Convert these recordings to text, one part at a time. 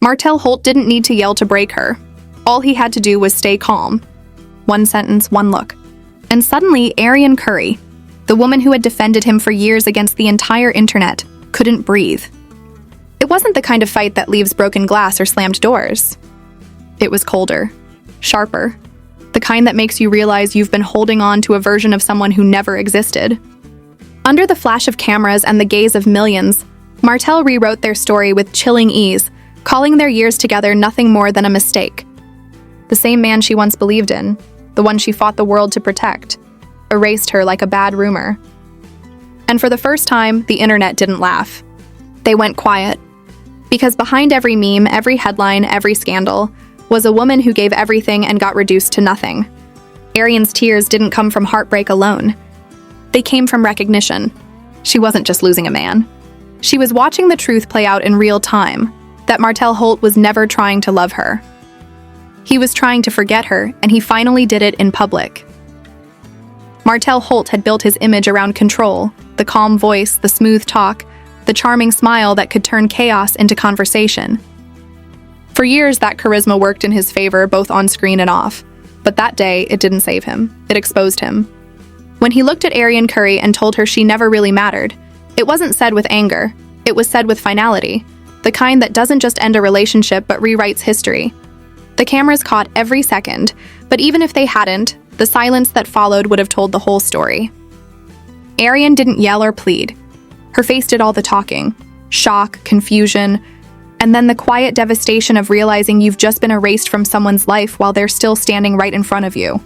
Martell Holt didn't need to yell to break her. All he had to do was stay calm. One sentence, one look. And suddenly, Arion Curry, the woman who had defended him for years against the entire internet, couldn't breathe. It wasn't the kind of fight that leaves broken glass or slammed doors. It was colder, sharper, the kind that makes you realize you've been holding on to a version of someone who never existed. Under the flash of cameras and the gaze of millions, Martell rewrote their story with chilling ease, calling their years together nothing more than a mistake. The same man she once believed in, the one she fought the world to protect, erased her like a bad rumor. And for the first time, the internet didn't laugh. They went quiet. Because behind every meme, every headline, every scandal, was a woman who gave everything and got reduced to nothing. Arion's tears didn't come from heartbreak alone. They came from recognition. She wasn't just losing a man. She was watching the truth play out in real time, that Martell Holt was never trying to love her. He was trying to forget her, and he finally did it in public. Martell Holt had built his image around control, the calm voice, the smooth talk, the charming smile that could turn chaos into conversation. For years, that charisma worked in his favor, both on screen and off. But that day, it didn't save him. It exposed him. When he looked at Arion Curry and told her she never really mattered, it wasn't said with anger. It was said with finality, the kind that doesn't just end a relationship but rewrites history. The cameras caught every second, but even if they hadn't, the silence that followed would have told the whole story. Arion didn't yell or plead. Her face did all the talking. Shock, confusion, and then the quiet devastation of realizing you've just been erased from someone's life while they're still standing right in front of you.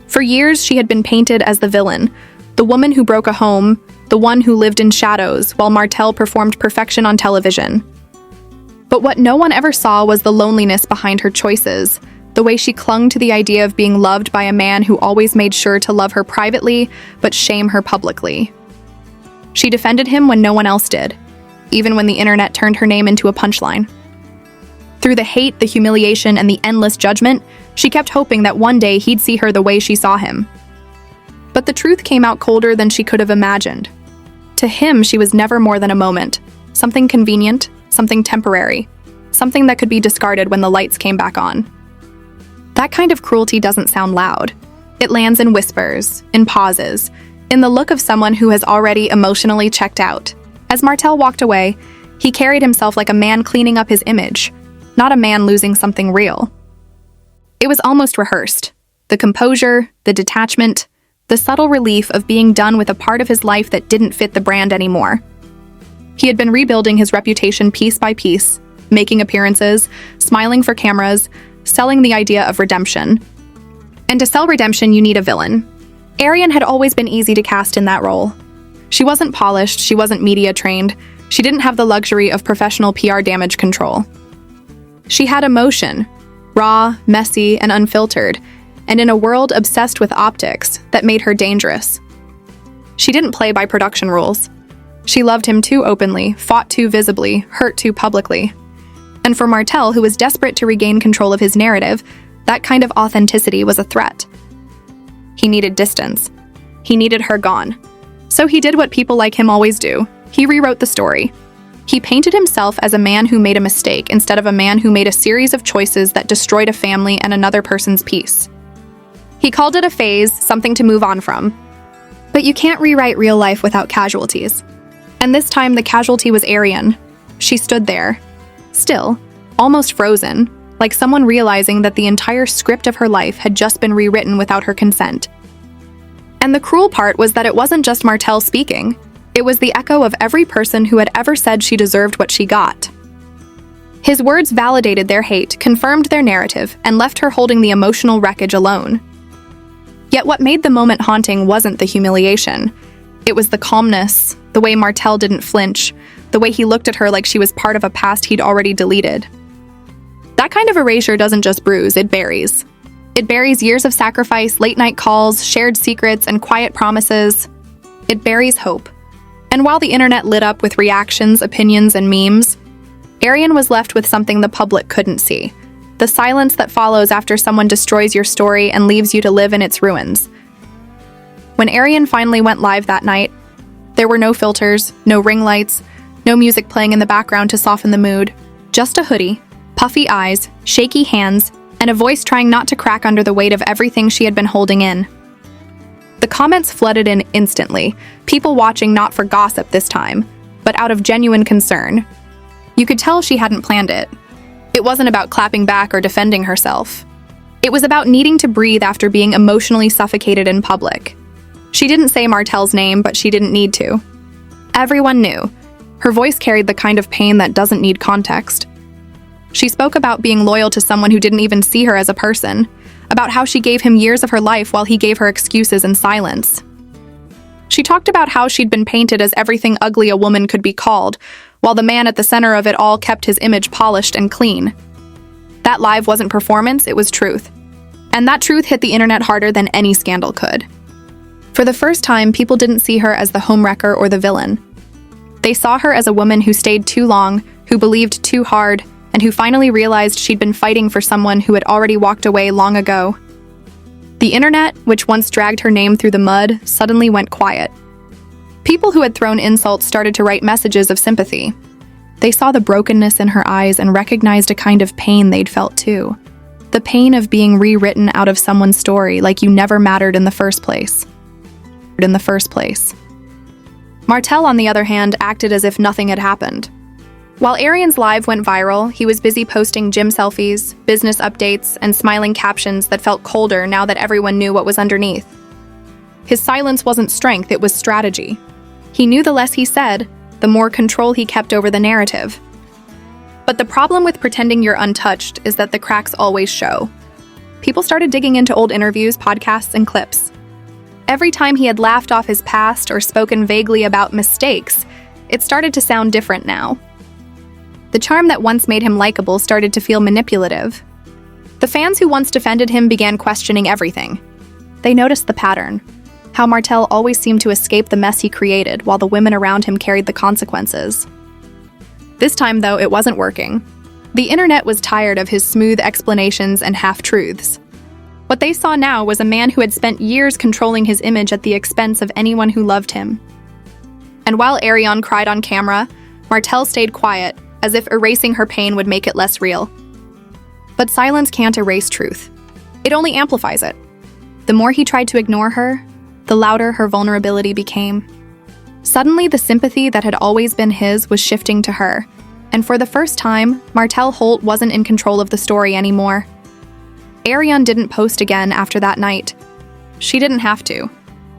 For years, she had been painted as the villain, the woman who broke a home, the one who lived in shadows, while Martell performed perfection on television. But what no one ever saw was the loneliness behind her choices, the way she clung to the idea of being loved by a man who always made sure to love her privately, but shame her publicly. She defended him when no one else did, even when the internet turned her name into a punchline. Through the hate, the humiliation, and the endless judgment, she kept hoping that one day he'd see her the way she saw him. But the truth came out colder than she could have imagined. To him, she was never more than a moment, something convenient, something temporary, something that could be discarded when the lights came back on. That kind of cruelty doesn't sound loud. It lands in whispers, in pauses, in the look of someone who has already emotionally checked out. As Martell walked away, he carried himself like a man cleaning up his image, not a man losing something real. It was almost rehearsed. The composure, the detachment, the subtle relief of being done with a part of his life that didn't fit the brand anymore. He had been rebuilding his reputation piece by piece, making appearances, smiling for cameras, selling the idea of redemption. And to sell redemption, you need a villain. Arion had always been easy to cast in that role. She wasn't polished, she wasn't media trained, she didn't have the luxury of professional PR damage control. She had emotion, raw, messy, and unfiltered, and in a world obsessed with optics that made her dangerous. She didn't play by production rules. She loved him too openly, fought too visibly, hurt too publicly. And for Martell, who was desperate to regain control of his narrative, that kind of authenticity was a threat. He needed distance. He needed her gone. So he did what people like him always do. He rewrote the story. He painted himself as a man who made a mistake instead of a man who made a series of choices that destroyed a family and another person's peace. He called it a phase, something to move on from. But you can't rewrite real life without casualties. And this time the casualty was Arion. She stood there, still, almost frozen, like someone realizing that the entire script of her life had just been rewritten without her consent. And the cruel part was that it wasn't just Martell speaking. It was the echo of every person who had ever said she deserved what she got. His words validated their hate, confirmed their narrative, and left her holding the emotional wreckage alone. Yet what made the moment haunting wasn't the humiliation. It was the calmness, the way Martell didn't flinch, the way he looked at her like she was part of a past he'd already deleted. That kind of erasure doesn't just bruise, it buries. It buries years of sacrifice, late-night calls, shared secrets, and quiet promises. It buries hope. And while the internet lit up with reactions, opinions, and memes, Arion was left with something the public couldn't see. The silence that follows after someone destroys your story and leaves you to live in its ruins. When Arion finally went live that night, there were no filters, no ring lights, no music playing in the background to soften the mood. Just a hoodie, puffy eyes, shaky hands, and a voice trying not to crack under the weight of everything she had been holding in. The comments flooded in instantly, people watching not for gossip this time, but out of genuine concern. You could tell she hadn't planned it. It wasn't about clapping back or defending herself. It was about needing to breathe after being emotionally suffocated in public. She didn't say Martell's name, but she didn't need to. Everyone knew. Her voice carried the kind of pain that doesn't need context. She spoke about being loyal to someone who didn't even see her as a person, about how she gave him years of her life while he gave her excuses and silence. She talked about how she'd been painted as everything ugly a woman could be called, while the man at the center of it all kept his image polished and clean. That live wasn't performance, it was truth. And that truth hit the internet harder than any scandal could. For the first time, people didn't see her as the homewrecker or the villain. They saw her as a woman who stayed too long, who believed too hard, and who finally realized she'd been fighting for someone who had already walked away long ago. The internet, which once dragged her name through the mud, suddenly went quiet. People who had thrown insults started to write messages of sympathy. They saw the brokenness in her eyes and recognized a kind of pain they'd felt too. The pain of being rewritten out of someone's story like you never mattered in the first place. Martell, on the other hand, acted as if nothing had happened. While Arion's live went viral, he was busy posting gym selfies, business updates, and smiling captions that felt colder now that everyone knew what was underneath. His silence wasn't strength, it was strategy. He knew the less he said, the more control he kept over the narrative. But the problem with pretending you're untouched is that the cracks always show. People started digging into old interviews, podcasts, and clips. Every time he had laughed off his past or spoken vaguely about mistakes, it started to sound different now. The charm that once made him likable started to feel manipulative. The fans who once defended him began questioning everything. They noticed the pattern, how Martell always seemed to escape the mess he created while the women around him carried the consequences. This time, though, it wasn't working. The internet was tired of his smooth explanations and half-truths. What they saw now was a man who had spent years controlling his image at the expense of anyone who loved him. And while Arion cried on camera, Martell stayed quiet, as if erasing her pain would make it less real. But silence can't erase truth. It only amplifies it. The more he tried to ignore her, the louder her vulnerability became. Suddenly, the sympathy that had always been his was shifting to her, and for the first time, Martell Holt wasn't in control of the story anymore. Arion didn't post again after that night. She didn't have to.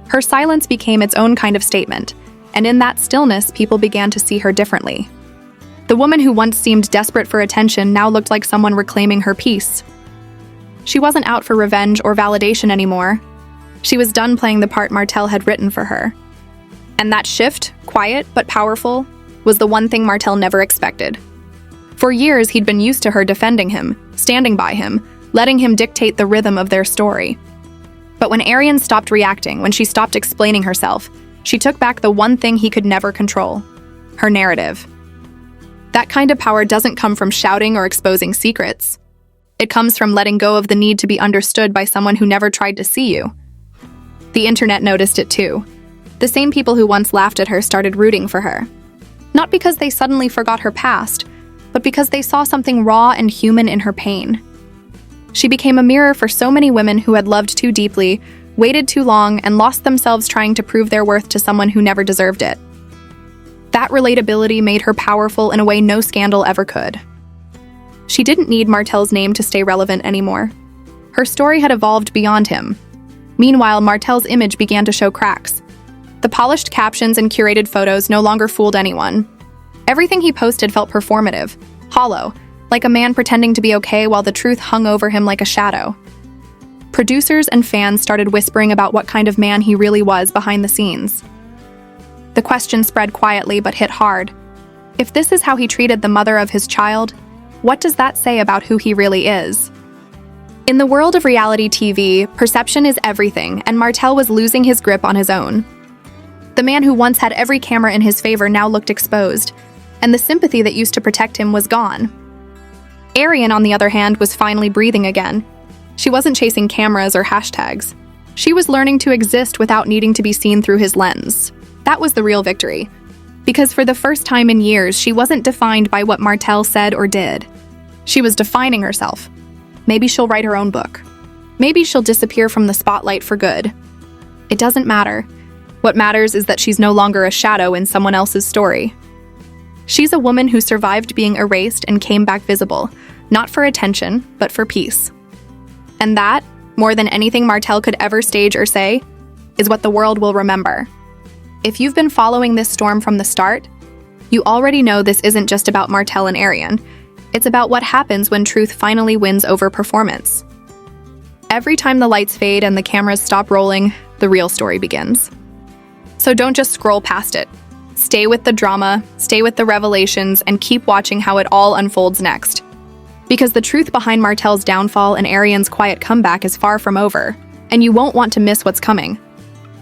Her silence became its own kind of statement, and in that stillness, people began to see her differently. The woman who once seemed desperate for attention now looked like someone reclaiming her peace. She wasn't out for revenge or validation anymore. She was done playing the part Martell had written for her. And that shift, quiet but powerful, was the one thing Martell never expected. For years, he'd been used to her defending him, standing by him, letting him dictate the rhythm of their story. But when Arion stopped reacting, when she stopped explaining herself, she took back the one thing he could never control: her narrative. That kind of power doesn't come from shouting or exposing secrets. It comes from letting go of the need to be understood by someone who never tried to see you. The internet noticed it too. The same people who once laughed at her started rooting for her. Not because they suddenly forgot her past, but because they saw something raw and human in her pain. She became a mirror for so many women who had loved too deeply, waited too long, and lost themselves trying to prove their worth to someone who never deserved it. That relatability made her powerful in a way no scandal ever could. She didn't need Martell's name to stay relevant anymore. Her story had evolved beyond him. Meanwhile, Martell's image began to show cracks. The polished captions and curated photos no longer fooled anyone. Everything he posted felt performative, hollow, like a man pretending to be okay while the truth hung over him like a shadow. Producers and fans started whispering about what kind of man he really was behind the scenes. The question spread quietly but hit hard. If this is how he treated the mother of his child, what does that say about who he really is? In the world of reality TV, perception is everything, and Martell was losing his grip on his own. The man who once had every camera in his favor now looked exposed, and the sympathy that used to protect him was gone. Arion, on the other hand, was finally breathing again. She wasn't chasing cameras or hashtags. She was learning to exist without needing to be seen through his lens. That was the real victory. Because for the first time in years, she wasn't defined by what Martell said or did. She was defining herself. Maybe she'll write her own book. Maybe she'll disappear from the spotlight for good. It doesn't matter. What matters is that she's no longer a shadow in someone else's story. She's a woman who survived being erased and came back visible, not for attention, but for peace. And that, more than anything Martell could ever stage or say, is what the world will remember. If you've been following this storm from the start, you already know this isn't just about Martell and Arion. It's about what happens when truth finally wins over performance. Every time the lights fade and the cameras stop rolling, the real story begins. So don't just scroll past it. Stay with the drama, stay with the revelations, and keep watching how it all unfolds next. Because the truth behind Martell's downfall and Arion's quiet comeback is far from over, and you won't want to miss what's coming.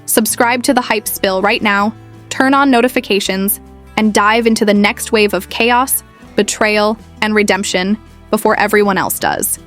Subscribe to the Hype Spill right now, turn on notifications, and dive into the next wave of chaos, betrayal, and redemption before everyone else does.